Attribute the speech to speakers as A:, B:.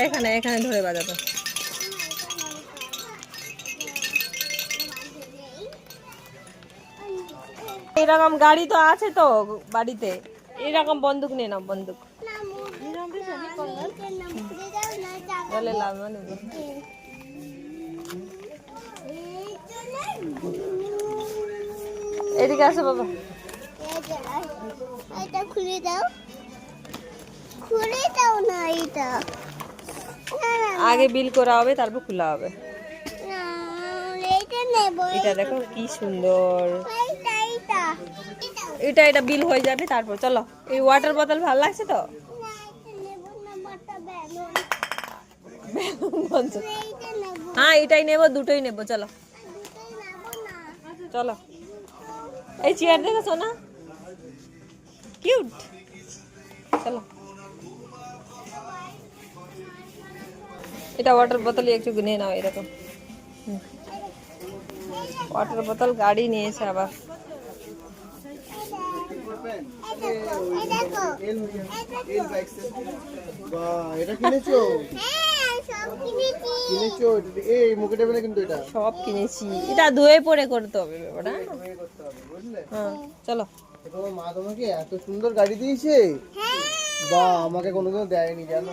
A: এখানে এখানে ধরে বাজাতো। এরকম গাড়ি তো আছে তো বাড়িতে, এরকম বন্দুক নিয়ে নাও, বন্দুক বলে লাভ মানে। এদিকে আসো বাবা।
B: এটা খুলে দাও, খুলে দাও না এটা।
A: আগে বিল করা হবে তারপর খোলা হবে।
B: না, এটা নেব।
A: এটা দেখো কি সুন্দর।
B: এটা এটা
A: এটা এটা বিল হয়ে যাবে তারপর চলো। এই ওয়াটার বোতল ভালো লাগছে তো?
B: না, এটা নেব না, বাটা বেলুন।
A: বলছো।
B: এইটা নেব।
A: হ্যাঁ এটাই নেব, দুটোই নেব, চলো
B: দুটোই নেব না।
A: চলো। এই চেয়ার দেখেছো না, কিউট। চলো। এটা ওয়াটার বোতল একটু নিয়ে নাও এরকম। ওয়াটার বোতল গাড়ি নিয়েছে আবার।
C: এটা কিনেছো?
B: হ্যাঁ, সব কিনেছি।
C: কিনেছো? এই মুখে দেবে না কিন্তু এটা।
A: সব কিনেছি, এটা ধুয়ে পরে করতে হবে ব্যাপারটা।
C: করতে হবে, বুঝলে?
A: হ্যাঁ চলো।
C: তোমার মা তোমাকে এত সুন্দর গাড়ি দিয়েছে।
B: হ্যাঁ।
C: বা আমাকে কোনোদিনও দেয়নি জানো।